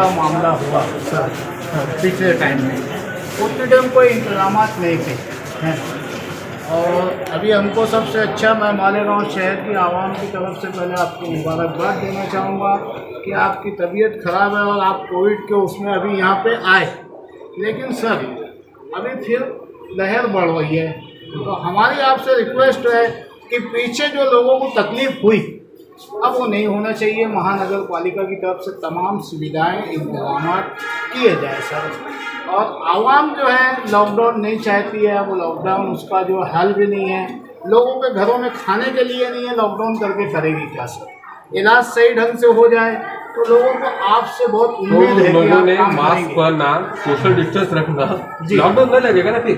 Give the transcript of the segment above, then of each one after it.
बड़ा मामला हुआ सर पिछले टाइम में, उतने टाइम कोई इंतजाम नहीं थे हैं। और अभी हमको सबसे अच्छा, मैं मालेगांव शहर की आवाम की तरफ से पहले आपको मुबारकबाद देना चाहूँगा कि आपकी तबीयत ख़राब है और आप कोविड के उसमें अभी यहाँ पे आए, लेकिन सर अभी फिर लहर बढ़ रही है। तो हमारी आपसे रिक्वेस्ट है कि पीछे जो लोगों को तकलीफ़ हुई अब वो नहीं होना चाहिए। महानगर पालिका की तरफ से तमाम सुविधाएं इंतजाम किए जाए सर। और आवाम जो है लॉकडाउन नहीं चाहती है, वो लॉकडाउन उसका जो हल भी नहीं है, लोगों के घरों में खाने के लिए नहीं है, लॉकडाउन करके करेगी क्या सर? इलाज सही ढंग से हो जाए तो लोगों को आपसे बहुत उम्मीद है कि लोगों ने आप मास्क पहनना, सोशल डिस्टेंस रखना, लॉकडाउन न लगेगा ना फिर।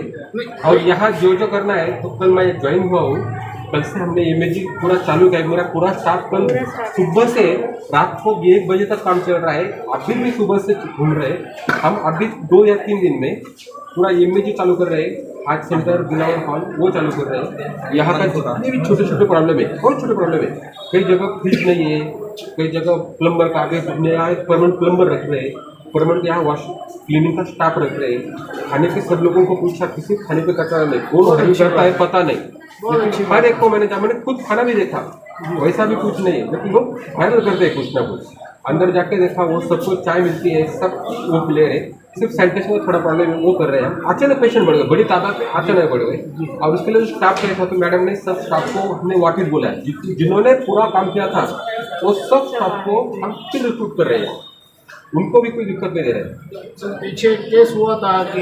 और यहाँ जो करना है, तो कल मैं ज्वाइन हुआ हूँ, कल से हमने इमेजिंग पूरा चालू किया। मेरा पूरा स्टाफ कल सुबह से रात को 1 बजे तक काम चल रहा है। अभी भी सुबह से घूम रहे हैं हम। अभी 2 या 3 दिन में पूरा इमेजिंग चालू कर रहे हैं। हार्ट सेंटर, दिलावर हॉल वो चालू कर रहे हैं। यहाँ का जितने भी छोटे छोटे प्रॉब्लम है, बहुत छोटे प्रॉब्लम है, कई जगह फ्रिज नहीं है, कई जगह प्लम्बर का आगे परमानेंट प्लम्बर रख रहे हैं, परमानेंट यहाँ वॉश क्लीनिंग का स्टाफ रख रहे हैं। खाने के सब लोगों को पूछा, किसी खाने पे कचरा नहीं, कौन हरी करता है पता नहीं, लेकिन हर एक को मैंने खुद खाना भी देखा, वैसा भी कुछ नहीं है, लेकिन लोग वायरल करते हैं कुछ ना कुछ। अंदर जाके देखा, वो सबको चाय मिलती है, सब वो प्ले रहे, सिर्फ सैनिटेशन में थोड़ा प्रॉब्लम है, वो कर रहे हैं हम। अचानक पेशेंट बढ़ गए, बड़ी तादाद में अचानक बढ़ गए। और उसके लिए जो स्टाफ किया था, तो मैडम ने सब स्टाफ को हमने वापिस बोला है, जिन्होंने पूरा काम किया था वो सब स्टाफ को हम फिर रिक्रूट कर रहे हैं, उनको भी कोई दिक्कत नहीं दे रहे। सर पीछे केस हुआ था कि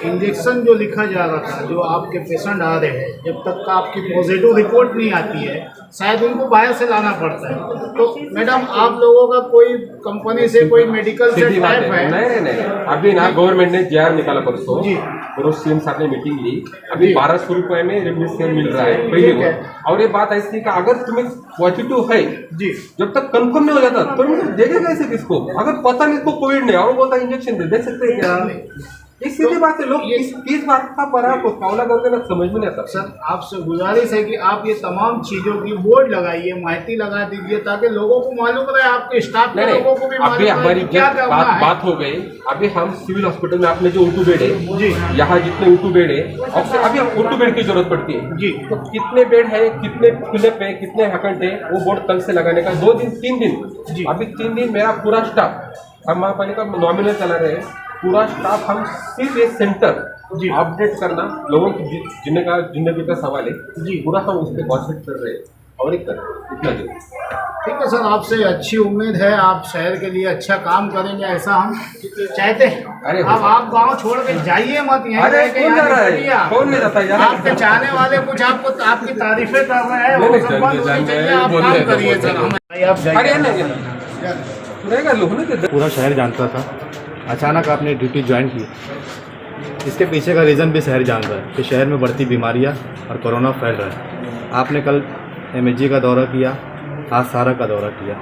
इंजेक्शन जो लिखा जा रहा था, जो आपके पेशेंट आ रहे हैं, जब तक का आपकी पॉजिटिव रिपोर्ट नहीं आती है शायद उनको बाहर से लाना पड़ता है। तो मैडम आप लोगों का कोई कंपनी से कोई मेडिकल से टाइप है? नहीं, अभी ना गवर्नमेंट ने JR निकाला परसों, सीएम साहब ने मीटिंग ली। अभी 1200 रुपये में रेमडेसिविर मिल रहा है पहली बार। और ये बात ऐसी कि अगर तुम्हें पॉजिटिव है जी, जब तक कंफर्म नहीं हो जाता तो देगा कैसे किसको? अगर पता नहीं इसको कोविड नहीं और बोलता इंजेक्शन दे सकते हैं क्या? ये सीधी बात है। लोग किस बात का परा कावला करके ना समझ में नहीं आता। सर आपसे गुजारिश है कि आप ये तमाम चीजों की बोर्ड लगाइए, माहिती लगा दीजिए, ताकि लोगों को मालूम रहे, आपके स्टाफ के लोगों को भी अभी हमारी बात हो गई। अभी हम सिविल हॉस्पिटल में अपने जो O2 बेड है जी, यहाँ जितने O2 बेड है, अभी O2 बेड की जरूरत पड़ती है जी। तो कितने बेड है, कितने फिलअप है, कितने वैकेंट है, वो बोर्ड कल से लगाने का 2 दिन 3 दिन जी। अभी 3 दिन मेरा पूरा स्टाफ, हम महापालिका नॉमिनल चला रहे हैं, पूरा स्टाफ हम सिर्फ ये सेंटर जी अपडेट करना, लोगों की जिंदगी का सवाल है जी, पूरा हम उस पर कॉन्सेंट्रेट कर रहे हैं और एक इतना जी। ठीक है सर, आपसे अच्छी उम्मीद है, आप शहर के लिए अच्छा काम करेंगे, ऐसा हम चाहते हैं। अरे अब आप गांव छोड़ के जाइए मत, यहाँ कौन जा रहा है? कौन नहीं जाता यार? आपके चाहने वाले कुछ आपको आपकी तारीफें कर रहे हैं, वो सब बंद होनी चाहिए, आप काम करिए सर। पूरा शहर जानता था, अचानक आपने ड्यूटी ज्वाइन की। इसके पीछे का रीज़न भी शहर जान रहा है कि शहर में बढ़ती बीमारियां और कोरोना फैल रहा है। आपने कल MSG का दौरा किया, आज सारा का दौरा किया।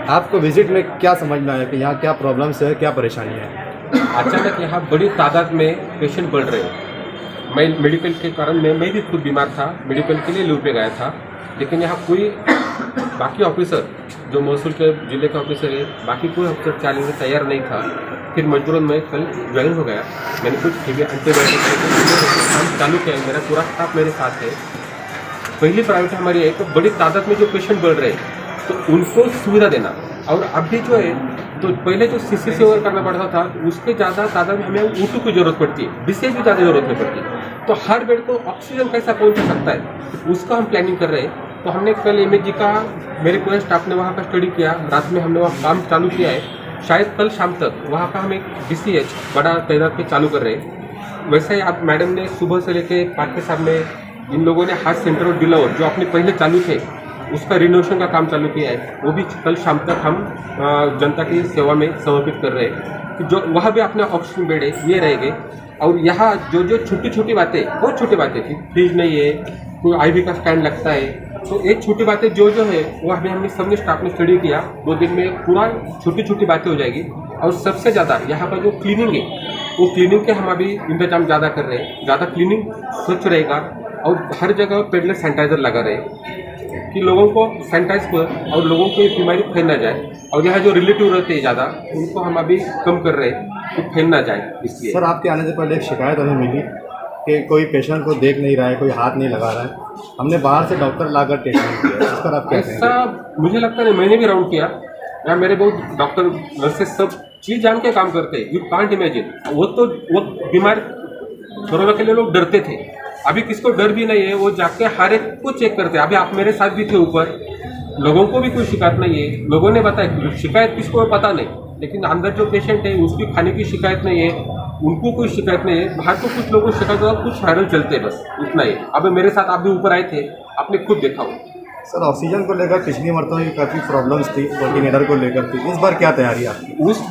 आपको विजिट में क्या समझ में आया कि यहाँ क्या प्रॉब्लम्स है, क्या परेशानी है? अचानक यहाँ बड़ी तादाद में पेशेंट बढ़ रहे हैं। मैं मेडिकल के कारण मैं भी खुद बीमार था, मेडिकल के लिए लीव पे गया था, लेकिन यहाँ कोई बाकी ऑफिसर जो महसूल के जिले का ऑफिसर है, बाकी कोई ऑफिसर चलने में तैयार नहीं था। फिर मजबूरन मैं कल ज्वाइन हो गया। मैंने कुछ एंटीबायोटिक काम चालू किया, मेरा पूरा स्टाफ मेरे साथ है। पहली प्रायोरिटी हमारी है तो बड़ी तादाद में जो पेशेंट बढ़ रहे हैं तो उनको सुविधा देना। और अभी जो है तो पहले जो CC से ओवर करना पड़ता था, उसके ज़्यादा तादाद में हमें O2 की जरूरत पड़ती है, BCH भी ज़्यादा जरूरत नहीं पड़ती। तो हर बेड को ऑक्सीजन कैसा पहुँच सकता है, उसका हम प्लानिंग कर रहे हैं। तो हमने कल MSG का, मेरे पूरे स्टाफ ने वहाँ का स्टडी किया, रात में हमने वहाँ काम चालू किया है। शायद कल शाम तक वहाँ का हम एक BCH बड़ा तैनात के चालू कर रहे हैं। वैसे ही आप मैडम ने सुबह से लेके पार्के साहब ने, इन लोगों ने हार्ट सेंटर और दिलावर जो अपने पहले चालू थे उसका रिनोवेशन का काम चालू किया है, वो भी कल शाम तक हम जनता की सेवा में समर्पित कर रहे हैं। कि जो वहाँ भी अपने ऑक्सीजन बेड है ये रहेंगे। और यहाँ जो छोटी छोटी बातें, बहुत छोटी बातें थी, फ्रिज नहीं है, कोई IV का स्टैंड लगता है, तो एक छोटी बातें जो है वो हमने सबने स्टाफ ने स्टडी किया। 2 दिन में पूरा छोटी छोटी बातें हो जाएगी। और सबसे ज़्यादा यहाँ पर जो क्लीनिंग है, वो क्लीनिंग के हम अभी इंतजाम ज़्यादा कर रहे हैं। ज़्यादा क्लीनिंग स्वच्छ रहेगा और हर जगह पेडलेस सैनिटाइजर लगा रहे हैं। कि लोगों को सैनिटाइज कर और लोगों को ये बीमारी फैल ना जाए, और यहाँ जो रिलेटिव रहते हैं ज़्यादा उनको हम अभी कम कर रहे हैं कि फैल ना जाए इसलिए। सर आपके आने से पहले एक शिकायत हमें मिली कि कोई पेशेंट को देख नहीं रहा है, कोई हाथ नहीं लगा रहा है, हमने बाहर से डॉक्टर लाकर टेस्टिंग किया, इस पर आप क्या कहेंगे? ऐसा मुझे लगता है, मैंने भी राउंड किया, यहाँ मेरे बहुत डॉक्टर नर्सेस सब चीज़ जान के काम करते हैं। यू कांट इमेजिन, वो बीमार कोरोना के लिए लोग डरते थे, अभी किसको डर भी नहीं है, वो जाके हर एक को चेक करते हैं। अभी आप मेरे साथ भी थे ऊपर, लोगों को भी कोई शिकायत नहीं है, लोगों ने बताया शिकायत किसको है पता नहीं, लेकिन अंदर जो पेशेंट है उसकी खाने की शिकायत नहीं है, उनको कोई शिकायत नहीं है। बाहर तो कुछ लोगों को शिकायत होगा, कुछ वायरल चलते हैं, बस उतना ही। अभी मेरे साथ आप भी ऊपर आए थे, आपने खुद देखा हो। सर ऑक्सीजन को लेकर पिछली मरतबा भी काफ़ी प्रॉब्लम्स थी, कोऑर्डिनेटर को लेकर थी, इस बार क्या तैयारी आपकी? उस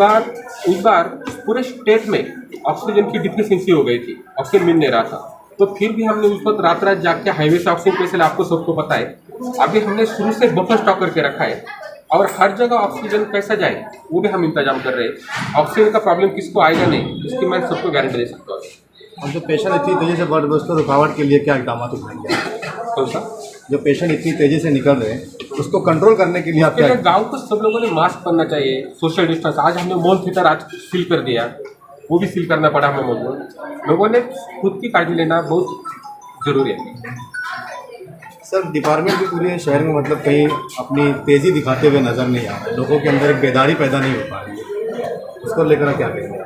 बार पूरे स्टेट में ऑक्सीजन की डिफिशियंसी हो गई थी, ऑक्सीजन मिल नहीं रहा था, तो फिर भी हमने उस वक्त रात जाग के हाईवे से ऑक्सीजन कैसे आपको सबको पता है। अभी हमने शुरू से बफर स्टॉक करके रखा है, और हर जगह ऑक्सीजन कैसा जाए वो भी हम इंतजाम कर रहे हैं। ऑक्सीजन का प्रॉब्लम किसको आएगा नहीं, इसकी मैं सबको गारंटी दे सकता हूँ। और जो पेशेंट इतनी तेज़ी से बढ़ रहे हैं उसको रुकावट के लिए क्या इकदाम उठाएंगे? कौन सा? जो पेशेंट इतनी तेज़ी से निकल रहे हैं उसको कंट्रोल करने के लिए आप क्या? गाँव को सब लोगों ने मास्क पहनना चाहिए, सोशल डिस्टेंस। आज हमने मॉल थिएटर आज सील कर दिया, वो भी सील करना पड़ा हमें मॉल। लोगों ने खुद की काळजी लेना बहुत ज़रूरी है। सर डिपार्टमेंट भी पूरे शहर में मतलब कहीं अपनी तेज़ी दिखाते हुए नज़र नहीं आ रहा है, लोगों के अंदर एक बेदारी पैदा नहीं हो पा रही है, उसको लेकर क्या कहेंगे?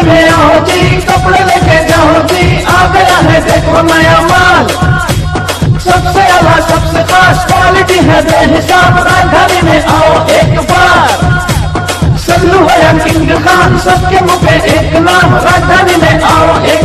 में आओ जी, कपड़े लेके जाओ जी, आ गया है देखो नया माल, सबसे अलग सबसे खास क्वालिटी है बेहिसाब। राजधानी में आओ एक बार, सल्लू है किंग खान, सबके मुँह पे एक नाम। राजधानी में आओ एक